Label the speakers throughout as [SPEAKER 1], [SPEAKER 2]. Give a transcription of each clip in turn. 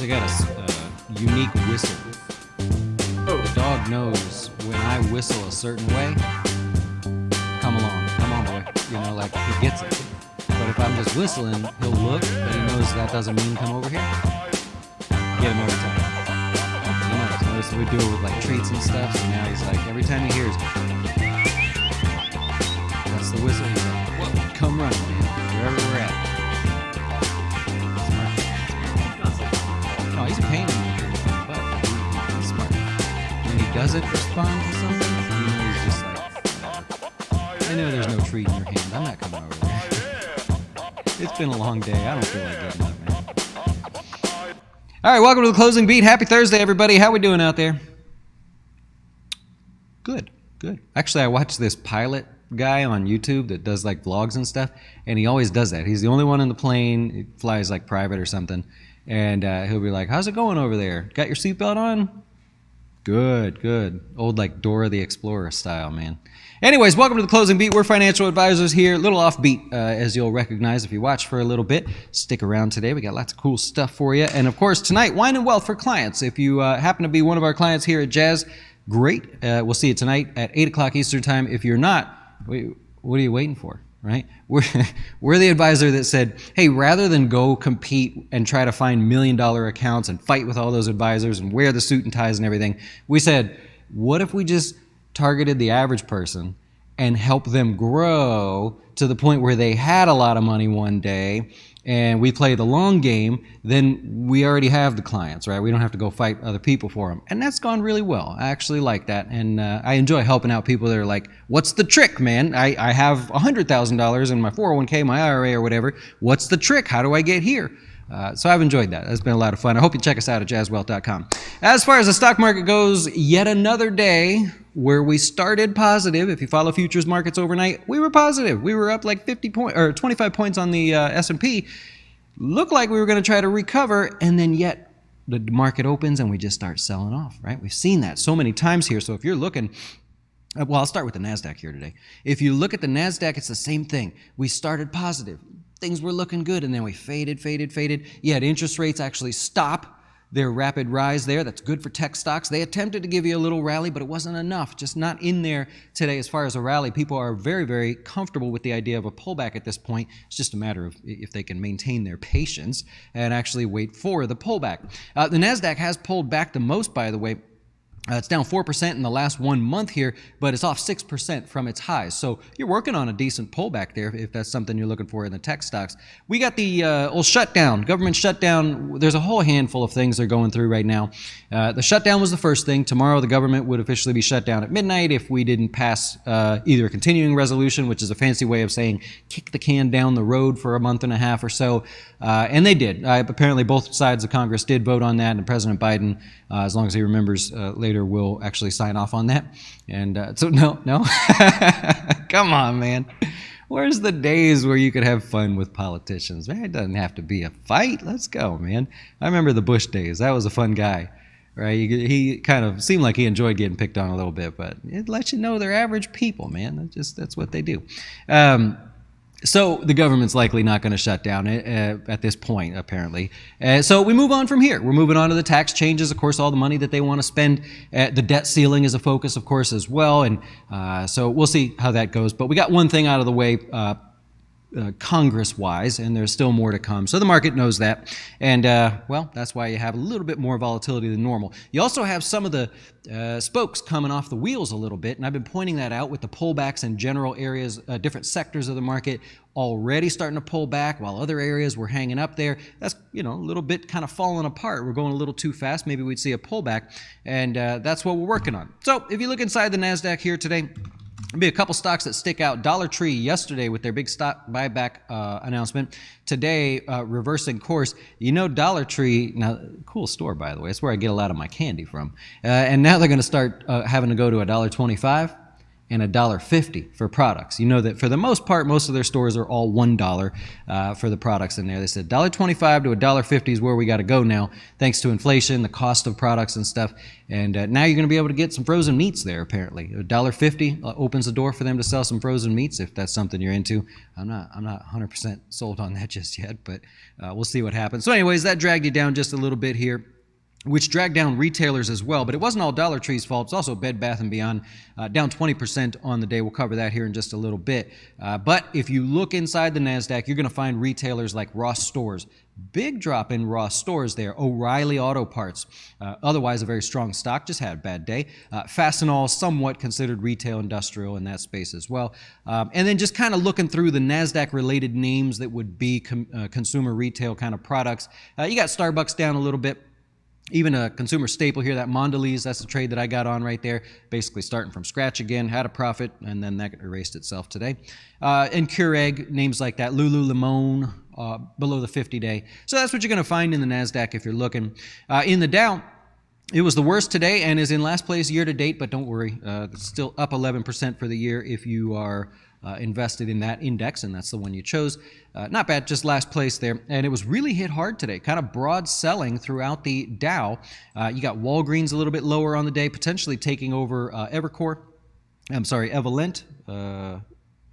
[SPEAKER 1] They got a unique whistle. The dog knows when I whistle a certain way. Come on, boy. You know, like he gets it. But if I'm just whistling, he'll look, but he knows that doesn't mean come over here. Get him every time. He knows. Notice we do it with like treats and stuff. So now he's like, every time he hears, that's the whistle. He's like, whoa, come running, man, wherever we're at. He's a pain in the butt. He's smart. When he doesn't respond to something, you know he's just like, I know there's no treat in your hand. I'm not coming over there. It's been a long day. I don't feel like getting up, man. All right, welcome to the closing beat. Happy Thursday, everybody. How we doing out there? Good. Actually, I watched this pilot guy on YouTube that does like vlogs and stuff, and he always does that. He's the only one in the plane. He flies like private or something. And he'll be like, how's it going over there? Got your seatbelt on? Good. Old like Dora the Explorer style, man. Anyways, welcome to the closing beat. We're financial advisors here. A little offbeat, as you'll recognize if you watch for a little bit. Stick around today. We got lots of cool stuff for you. And of course, tonight, wine and wealth for clients. If you happen to be one of our clients here at Jazz, great. We'll see you tonight at 8 o'clock Eastern time. If you're not, what are you waiting for? Right? We're the advisor that said, hey, rather than go compete and try to find $1 million accounts and fight with all those advisors and wear the suit and ties and everything, we said, what if we just targeted the average person and help them grow to the point where they had a lot of money one day and we play the long game, then we already have the clients, right? We don't have to go fight other people for them. And that's gone really well. I actually like that. And I enjoy helping out people that are like, what's the trick, man? I have $100,000 in my 401k, my IRA or whatever. What's the trick? How do I get here? So I've enjoyed that. That's been a lot of fun. I hope you check us out at jazzwealth.com. As far as the stock market goes, yet another day where we started positive. If you follow futures markets overnight, we were positive. We were up like 25 points on the S&P. Looked like we were going to try to recover, and then yet the market opens and we just start selling off, right? We've seen that so many times here. So if you're looking, well, I'll start with the Nasdaq here today. If you look at the Nasdaq, it's the same thing. We started positive. Things were looking good, and then we faded. Yet interest rates actually stop their rapid rise there. That's good for tech stocks. They attempted to give you a little rally, but it wasn't enough. Just not in there today as far as a rally. People are very, very comfortable with the idea of a pullback at this point. It's just a matter of if they can maintain their patience and actually wait for the pullback. The Nasdaq has pulled back the most, by the way. It's down 4% in the last 1 month here, but it's off 6% from its highs. So you're working on a decent pullback there if that's something you're looking for in the tech stocks. We got the old shutdown, government shutdown. There's a whole handful of things they're going through right now. The shutdown was the first thing. Tomorrow the government would officially be shut down at midnight if we didn't pass either a continuing resolution, which is a fancy way of saying kick the can down the road for a month and a half or so. And they did. Apparently both sides of Congress did vote on that, and President Biden, as long as he remembers later, will actually sign off on that. And so no, come on, man. Where's the days where you could have fun with politicians? Man, it doesn't have to be a fight. Let's go, man. I remember the Bush days. That was a fun guy, right? He kind of seemed like he enjoyed getting picked on a little bit, but it lets you know they're average people, man. That's what they do. So the government's likely not going to shut down at this point, apparently. So we move on from here. We're moving on to the tax changes. Of course, all the money that they want to spend. The debt ceiling is a focus, of course, as well. And so we'll see how that goes. But we got one thing out of the way Congress-wise, and there's still more to come. So the market knows that. And, well, that's why you have a little bit more volatility than normal. You also have some of the spokes coming off the wheels a little bit, and I've been pointing that out with the pullbacks in general areas, different sectors of the market already starting to pull back while other areas were hanging up there. That's, a little bit kind of falling apart. We're going a little too fast. Maybe we'd see a pullback, and that's what we're working on. So if you look inside the Nasdaq here today, there'll be a couple stocks that stick out. Dollar Tree yesterday with their big stock buyback announcement. Today, reversing course. Dollar Tree, now, cool store, by the way. It's where I get a lot of my candy from. And now they're going to start having to go to $1.25. and $1.50 for products. You know that for the most part, most of their stores are all $1 for the products in there. They said $1.25 to $1.50 is where we got to go now, thanks to inflation, the cost of products and stuff. And now you're going to be able to get some frozen meats there, apparently. $1.50 opens the door for them to sell some frozen meats, if that's something you're into. I'm not 100% sold on that just yet, but we'll see what happens. So anyways, that dragged you down just a little bit here, which dragged down retailers as well. But it wasn't all Dollar Tree's fault. It's also Bed Bath & Beyond, down 20% on the day. We'll cover that here in just a little bit. But if you look inside the Nasdaq, you're going to find retailers like Ross Stores. Big drop in Ross Stores there. O'Reilly Auto Parts, otherwise a very strong stock, just had a bad day. Fastenal, somewhat considered retail industrial in that space as well. And then just kind of looking through the Nasdaq-related names that would be consumer retail kind of products. You got Starbucks down a little bit. Even a consumer staple here, that Mondelez, that's the trade that I got on right there. Basically starting from scratch again, had a profit, and then that erased itself today. And Keurig, names like that, Lululemon, below the 50-day. So that's what you're going to find in the NASDAQ if you're looking. In the Dow, it was the worst today and is in last place year to date, but don't worry. It's still up 11% for the year if you are invested in that index, and that's the one you chose. Not bad, just last place there. And it was really hit hard today, kind of broad selling throughout the Dow. You got Walgreens a little bit lower on the day, potentially taking over Evolent.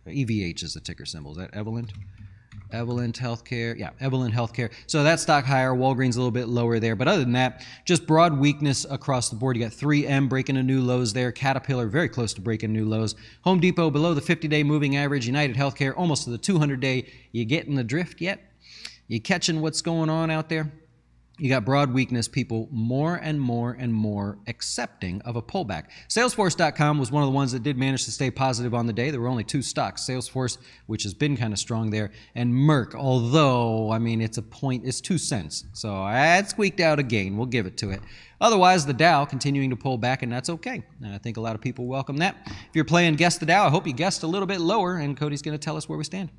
[SPEAKER 1] EVH is the ticker symbol. Is that Evolent? Evolent Healthcare. Yeah, Evolent Healthcare. So that stock higher, Walgreens a little bit lower there. But other than that, just broad weakness across the board. You got 3M breaking a new lows there. Caterpillar very close to breaking new lows. Home Depot below the 50-day moving average. United Healthcare almost to the 200-day. You getting the drift yet? You catching what's going on out there? You got broad weakness, people more and more accepting of a pullback. Salesforce.com was one of the ones that did manage to stay positive on the day. There were only two stocks, Salesforce, which has been kind of strong there, and Merck, although, I mean, it's 2 cents. So it squeaked out a gain. We'll give it to it. Otherwise, the Dow continuing to pull back, and that's okay. And I think a lot of people welcome that. If you're playing Guess the Dow, I hope you guessed a little bit lower, and Cody's going to tell us where we stand.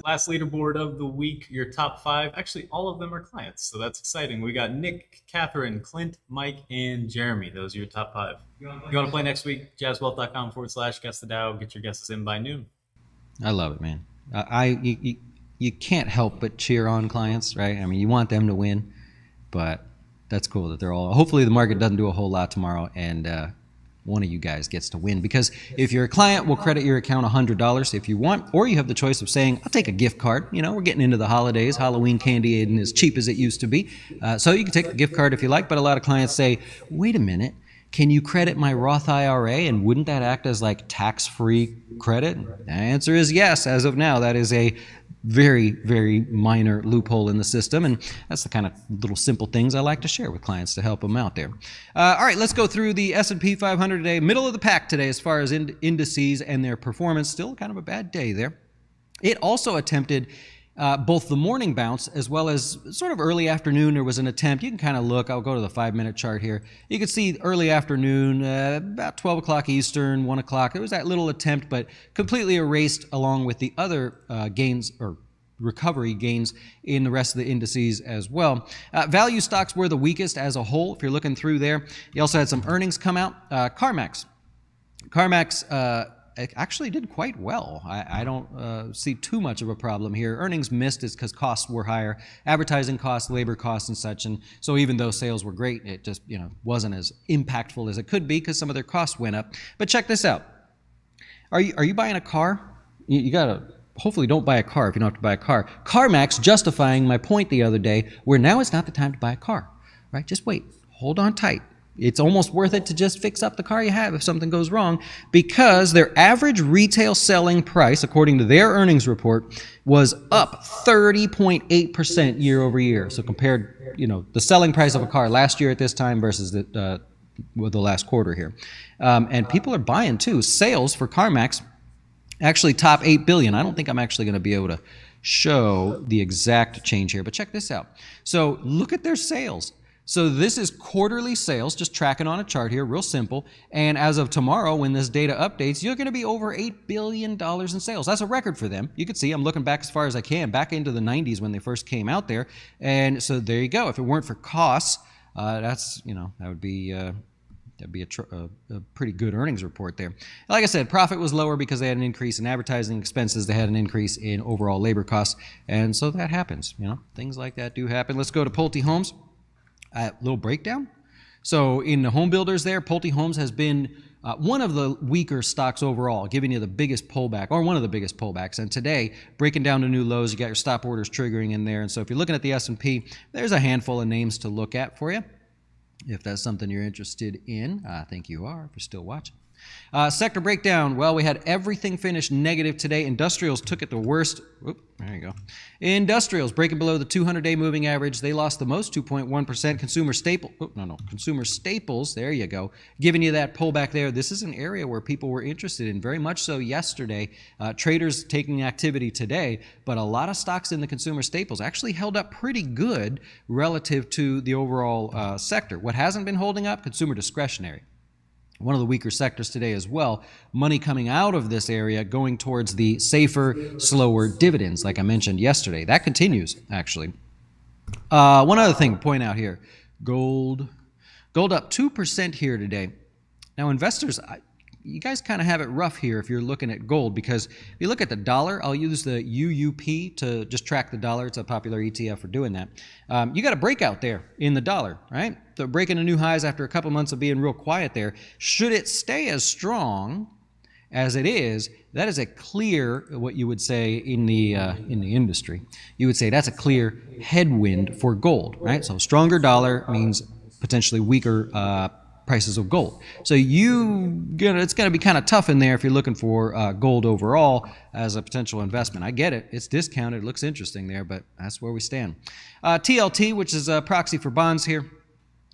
[SPEAKER 2] Last leaderboard of the week, your top 5. Actually, all of them are clients, so that's exciting. We got Nick, Catherine, Clint, Mike, and Jeremy. Those are your top 5. You want to play next week? jazzwealth.com/guess the Dow. Get your guesses in by noon.
[SPEAKER 1] I love it, man. You can't help but cheer on clients, right? I mean, you want them to win, but that's cool that they're all. Hopefully, the market doesn't do a whole lot tomorrow, and one of you guys gets to win, because if you're a client, we'll credit your account $100 if you want, or you have the choice of saying, I'll take a gift card. You know, we're getting into the holidays. Halloween candy isn't as cheap as it used to be. So you can take the gift card if you like, but a lot of clients say, wait a minute, can you credit my Roth IRA, and wouldn't that act as like tax-free credit? The answer is yes. As of now, that is a very, very minor loophole in the system, and that's the kind of little simple things I like to share with clients to help them out there. All right, let's go through the S&P 500 today. Middle of the pack today as far as indices and their performance. Still kind of a bad day there. It also attempted both the morning bounce as well as sort of early afternoon. There was an attempt. You can kind of look. I'll go to the 5-minute chart here. You can see early afternoon, about 12 o'clock Eastern, 1 o'clock. There was that little attempt, but completely erased along with the other gains or recovery gains in the rest of the indices as well. Value stocks were the weakest as a whole. If you're looking through there, you also had some earnings come out. CarMax actually did quite well. I don't see too much of a problem here. Earnings missed is because costs were higher, advertising costs, labor costs, and such. And so even though sales were great, it just wasn't as impactful as it could be because some of their costs went up. But check this out. Are you buying a car? You gotta hopefully don't buy a car if you don't have to buy a car. CarMax justifying my point the other day, where now is not the time to buy a car. Right? Just wait. Hold on tight. It's almost worth it to just fix up the car you have if something goes wrong, because their average retail selling price, according to their earnings report, was up 30.8% year over year. So compared, the selling price of a car last year at this time versus the last quarter here. And people are buying too. Sales for CarMax actually top $8 billion. I don't think I'm actually going to be able to show the exact change here, but check this out. So look at their sales. So this is quarterly sales, just tracking on a chart here, real simple. And as of tomorrow, when this data updates, you're going to be over $8 billion in sales. That's a record for them. You can see I'm looking back as far as I can, back into the 90s when they first came out there. And so there you go. If it weren't for costs, that would be That'd be a pretty good earnings report there. Like I said, profit was lower because they had an increase in advertising expenses. They had an increase in overall labor costs. And so that happens. Things like that do happen. Let's go to Pulte Homes. Little breakdown. So in the home builders there, Pulte Homes has been one of the weaker stocks overall, giving you the biggest pullback, or one of the biggest pullbacks. And today, breaking down to new lows, you got your stop orders triggering in there. And so if you're looking at the S&P, there's a handful of names to look at for you. If that's something you're interested in, I think you are, if you're still watching. Sector breakdown. Well, we had everything finish negative today. Industrials took it the worst. Oop, there you go. Industrials breaking below the 200-day moving average. They lost the most, 2.1%. Consumer staples, there you go, giving you that pullback there. This is an area where people were interested in, very much so yesterday. Traders taking activity today, but a lot of stocks in the consumer staples actually held up pretty good relative to the overall sector. What hasn't been holding up? Consumer discretionary. One of the weaker sectors today as well. Money coming out of this area going towards the safer, slower dividends, like I mentioned yesterday. That continues, actually. One other thing to point out here. Gold. Gold up 2% here today. Now, investors, you guys kind of have it rough here if you're looking at gold, because if you look at the dollar, I'll use the UUP to just track the dollar. It's a popular ETF for doing that. You got a breakout there in the dollar, right? So breaking a new highs after a couple months of being real quiet there. Should it stay as strong as it is, that is a clear, what you would say in the industry, you would say that's a clear headwind for gold, right? So stronger dollar means potentially weaker prices of gold. So it's going to be kind of tough in there if you're looking for gold overall as a potential investment. I get it. It's discounted. It looks interesting there, but that's where we stand. TLT, which is a proxy for bonds here,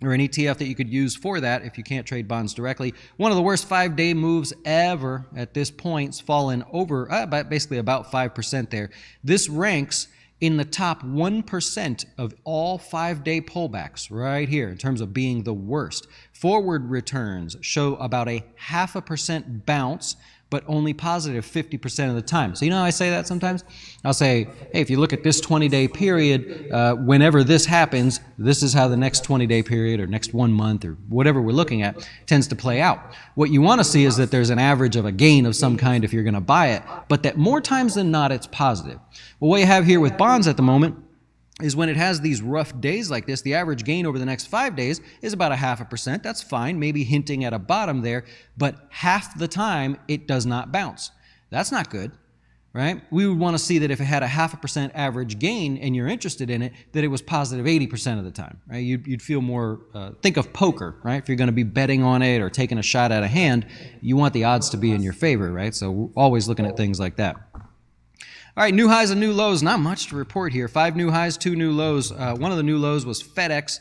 [SPEAKER 1] or an ETF that you could use for that if you can't trade bonds directly. One of the worst 5-day moves ever at this point. It's fallen over basically about 5% there. This ranks in the top 1% of all 5-day pullbacks right here in terms of being the worst. Forward returns show about a 0.5% bounce, but only positive 50% of the time. So you know how I say that sometimes? I'll say, hey, if you look at this 20-day period, whenever this happens, this is how the next 20-day period or next 1 month or whatever we're looking at tends to play out. What you want to see is that there's an average of a gain of some kind if you're going to buy it, but that more times than not, it's positive. Well, what you have here with bonds at the moment is when it has these rough days like this, the average gain over the next 5 days is about a 0.5%. That's fine, maybe hinting at a bottom there, but half the time it does not bounce. That's not good, right? We would want to see that if it had a 0.5% average gain and you're interested in it, that it was positive 80% of the time, right? You'd feel more, think of poker, right? If you're going to be betting on it or taking a shot at a hand, you want the odds to be in your favor, right? So we're always looking at things like that. All right, new highs and new lows. Not much to report here. 5 new highs, 2 new lows. One of the new lows was FedEx,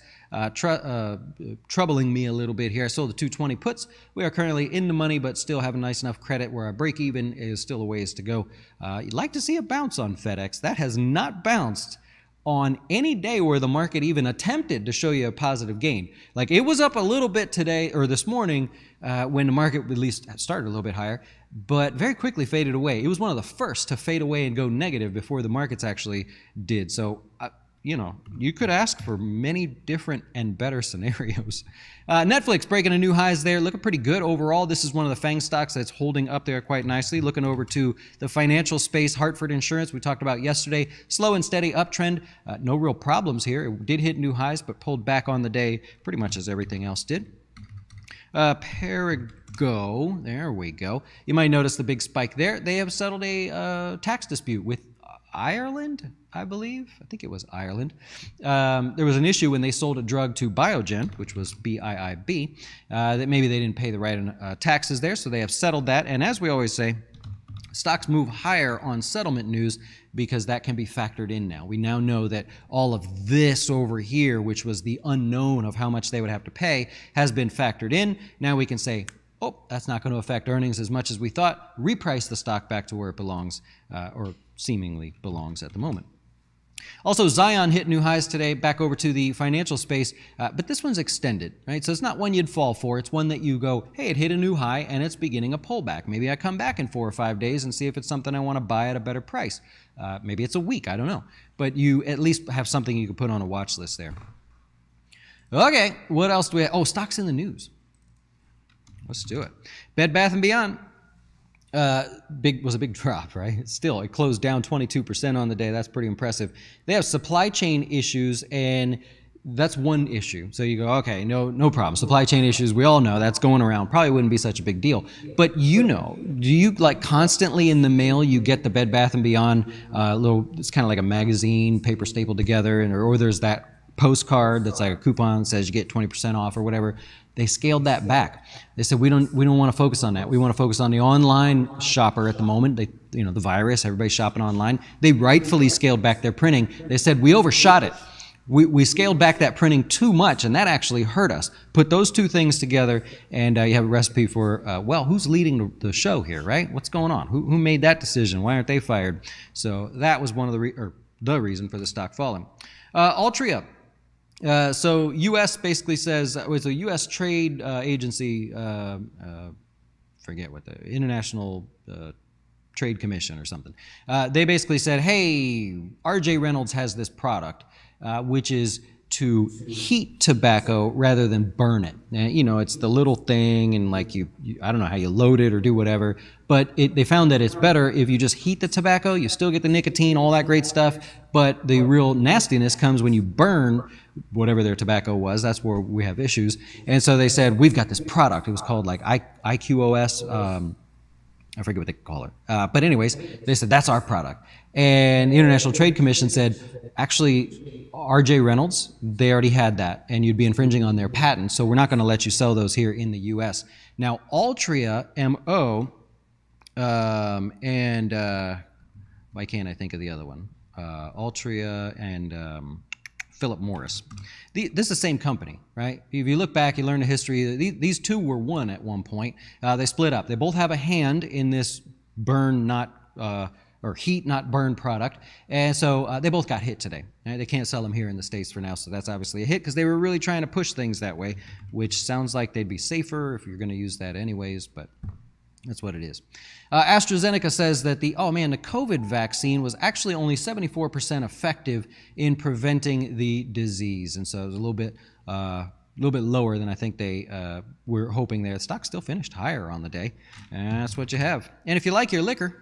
[SPEAKER 1] troubling me a little bit here. I sold the 220 puts. We are currently in the money, but still have a nice enough credit where our break even is still a ways to go. You'd like to see a bounce on FedEx. That has not bounced on any day where the market even attempted to show you a positive gain. Like it was up a little bit today or this morning when the market at least started a little bit higher, but very quickly faded away. It was one of the first to fade away and go negative before the markets actually did. So, you could ask for many different and better scenarios. Netflix breaking a new highs there, looking pretty good overall. This is one of the FANG stocks that's holding up there quite nicely. Looking over to the financial space, Hartford Insurance, we talked about yesterday. Slow and steady uptrend. No real problems here. It did hit new highs, but pulled back on the day pretty much as everything else did. Perigo, there we go. You might notice the big spike there. They have settled a tax dispute with Ireland, I believe. I think it was Ireland. There was an issue when they sold a drug to Biogen, which was BIIB, that maybe they didn't pay the right taxes there, so they have settled that. And as we always say, stocks move higher on settlement news because that can be factored in now. We now know that all of this over here, which was the unknown of how much they would have to pay, has been factored in. Now we can say, oh, that's not going to affect earnings as much as we thought. Reprice the stock back to where it belongs, or seemingly belongs at the moment. Also, Zion hit new highs today, back over to the financial space, but this one's extended, right? So it's not one you'd fall for. It's one that you go, hey, it hit a new high and it's beginning a pullback. Maybe I come back in 4 or 5 days and see if it's something I want to buy at a better price. Maybe it's a week, I don't know. But you at least have something you can put on a watch list there. Okay, what else do we have? Oh, stocks in the news. Let's do it. Bed Bath & Beyond was a big drop, right? Still, it closed down 22% on the day. That's pretty impressive. They have supply chain issues, and that's one issue. So you go, okay, no problem. Supply chain issues, we all know that's going around. Probably wouldn't be such a big deal. But do you like constantly in the mail you get the Bed Bath & Beyond it's kind of like a magazine, paper stapled together, or there's that postcard that's like a coupon that says you get 20% off or whatever. They scaled that back. They said we don't want to focus on that. We want to focus on the online shopper at the moment. The virus, everybody's shopping online. They rightfully scaled back their printing. They said we overshot it. We scaled back that printing too much, and that actually hurt us. Put those two things together, and you have a recipe for, who's leading the show here, right? What's going on? Who made that decision? Why aren't they fired? So that was one of the reason for the stock falling. Altria. So U.S. basically says, it was a U.S. trade agency, forget what the International Trade Commission or something. They basically said, hey, R.J. Reynolds has this product, which is to heat tobacco rather than burn it. Now, it's the little thing, and like I don't know how you load it or do whatever, but they found that it's better if you just heat the tobacco. You still get the nicotine, all that great stuff, but the real nastiness comes when you burn whatever their tobacco was. That's where we have issues. And so they said, we've got this product. It was called like IQOS. I forget what they call it. But anyways, they said, that's our product. And the International Trade Commission said, actually, R.J. Reynolds, they already had that, and you'd be infringing on their patent, so we're not going to let you sell those here in the U.S. Now, Altria, M.O., and why can't I think of the other one? Altria and Philip Morris. This is the same company, right? If you look back, you learn the history. These two were one at one point. They split up. They both have a hand in this heat, not burn product. And so they both got hit today. Right? They can't sell them here in the States for now, so that's obviously a hit because they were really trying to push things that way, which sounds like they'd be safer if you're going to use that anyways, but that's what it is. AstraZeneca says that the COVID vaccine was actually only 74% effective in preventing the disease. And so it was a little bit lower than I think they were hoping there. The stock still finished higher on the day. And that's what you have. And if you like your liquor,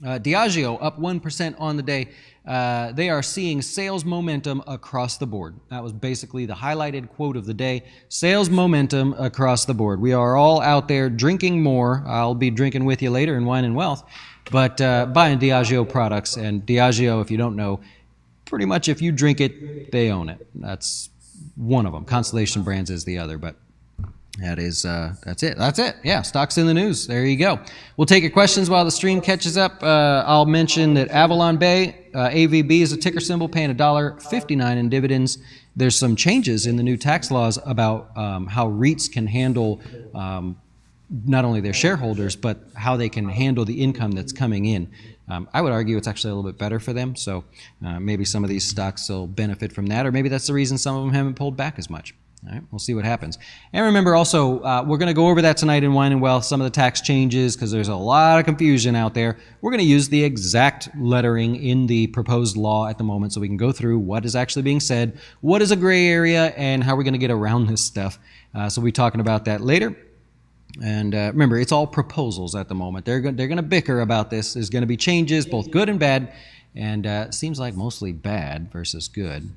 [SPEAKER 1] Diageo up 1% on the day. They are seeing sales momentum across the board. That was basically the highlighted quote of the day. Sales momentum across the board. We are all out there drinking more. I'll be drinking with you later in Wine and Wealth, but buying Diageo products. And Diageo, if you don't know, pretty much if you drink it, they own it. That's one of them. Constellation Brands is the other, but that's it. Yeah, stocks in the news. There you go. We'll take your questions while the stream catches up. I'll mention that Avalon Bay, AVB is a ticker symbol, paying $1.59 in dividends. There's some changes in the new tax laws about how REITs can handle not only their shareholders, but how they can handle the income that's coming in. I would argue it's actually a little bit better for them. So maybe some of these stocks will benefit from that, or maybe that's the reason some of them haven't pulled back as much. All right, we'll see what happens. And remember also, we're going to go over that tonight in Wine and Wealth, some of the tax changes, because there's a lot of confusion out there. We're going to use the exact lettering in the proposed law at the moment so we can go through what is actually being said, what is a gray area, and how we're going to get around this stuff. So we'll be talking about that later. And remember, it's all proposals at the moment. They're going to bicker about this. There's going to be changes, both good and bad, and it seems like mostly bad versus good.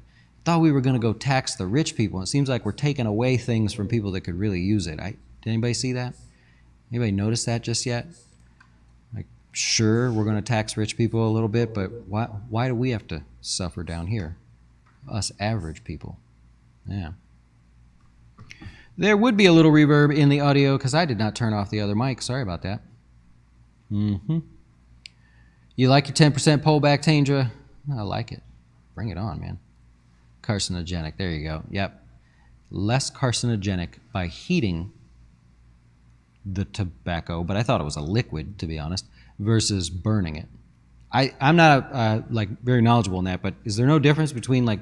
[SPEAKER 1] Thought we were going to go tax the rich people. It seems like we're taking away things from people that could really use it. Did anybody see that? Anybody notice that just yet? Like, sure, we're going to tax rich people a little bit, but why do we have to suffer down here? Us average people. Yeah. There would be a little reverb in the audio because I did not turn off the other mic. Sorry about that. You like your 10% pullback, Tandra? I like it. Bring it on, man. Carcinogenic. There you go. Yep. Less carcinogenic by heating the tobacco, but I thought it was a liquid, to be honest, versus burning it. I'm not very knowledgeable in that, but is there no difference between like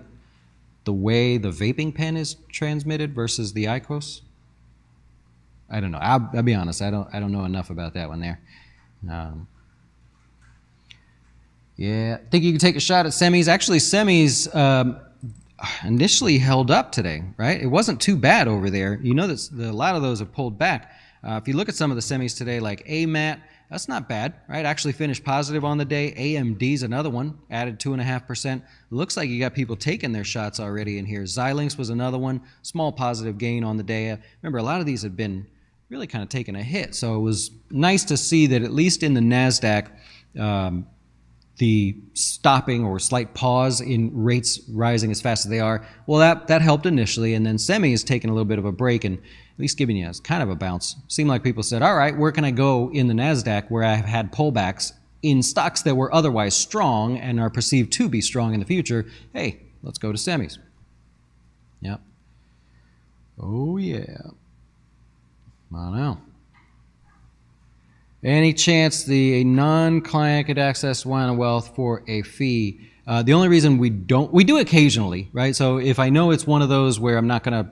[SPEAKER 1] the way the vaping pen is transmitted versus the IQOS? I don't know. I'll be honest. I don't know enough about that one there. Yeah, I think you can take a shot at semis. Actually, semis initially held up today, right? It wasn't too bad over there. You know that a lot of those have pulled back. If you look at some of the semis today, like AMAT, that's not bad, right? Actually finished positive on the day. AMD's another one, added 2.5%. Looks like you got people taking their shots already in here. Xilinx was another one, small positive gain on the day. Remember, a lot of these had been really kind of taking a hit. So it was nice to see that at least in the Nasdaq, the stopping or slight pause in rates rising as fast as they are, well, that helped initially, and then semi is taking a little bit of a break and at least giving you kind of a bounce. Seemed like people said, all right, where can I go in the Nasdaq where I have had pullbacks in stocks that were otherwise strong and are perceived to be strong in the future? Hey, let's go to semis. Yep. Oh, yeah. I know. Any chance a non-client could access Wine and Wealth for a fee? The only reason we do occasionally, right? So if I know it's one of those where I'm not going to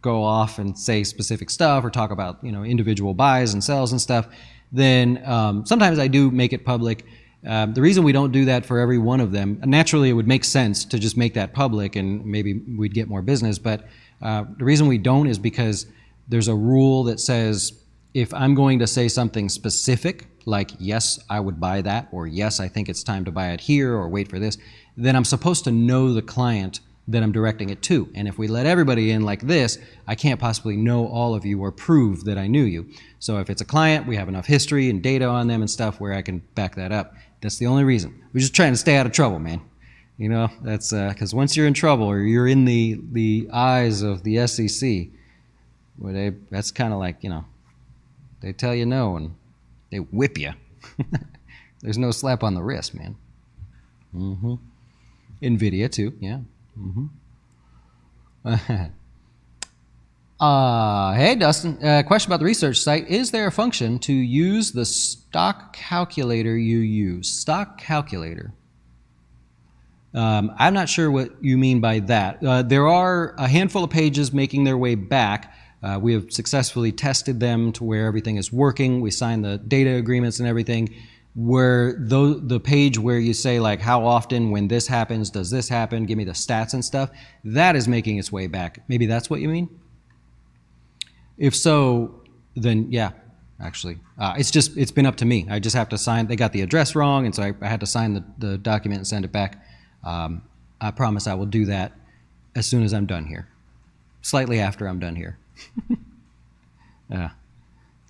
[SPEAKER 1] go off and say specific stuff or talk about, individual buys and sells and stuff, then sometimes I do make it public. The reason we don't do that for every one of them, naturally it would make sense to just make that public and maybe we'd get more business, but the reason we don't is because there's a rule that says if I'm going to say something specific, like, yes, I would buy that, or yes, I think it's time to buy it here, or wait for this, then I'm supposed to know the client that I'm directing it to. And if we let everybody in like this, I can't possibly know all of you or prove that I knew you. So if it's a client, we have enough history and data on them and stuff where I can back that up. That's the only reason. We're just trying to stay out of trouble, man. That's because once you're in trouble or you're in the eyes of the SEC, where that's kind of like, they tell you no and they whip you. There's no slap on the wrist, man. Mm-hmm. NVIDIA too, yeah. Mm-hmm. Hey, Dustin, question about the research site. Is there a function to use the stock calculator you use? Stock calculator. I'm not sure what you mean by that. There are a handful of pages making their way back. We have successfully tested them to where everything is working. We signed the data agreements and everything. Where the page where you say like how often, when this happens, does this happen, give me the stats and stuff, that is making its way back. Maybe that's what you mean? If so, then yeah, actually. It's been up to me. I just have to sign. They got the address wrong, and so I had to sign the document and send it back. I promise I will do that as soon as I'm done here. Slightly after I'm done here.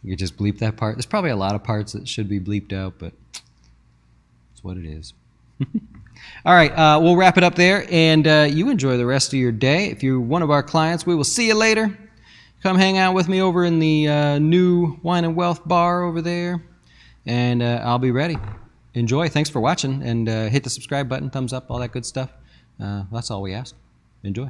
[SPEAKER 1] You just bleep that part. There's probably a lot of parts that should be bleeped out, but it's what it is. All right, we'll wrap it up there, and you enjoy the rest of your day. If you're one of our clients, we will see you later. Come hang out with me over in the new Wine and Wealth bar over there, and I'll be ready. Enjoy. Thanks for watching, and hit the subscribe button, thumbs up, all that good stuff. That's all we ask. Enjoy.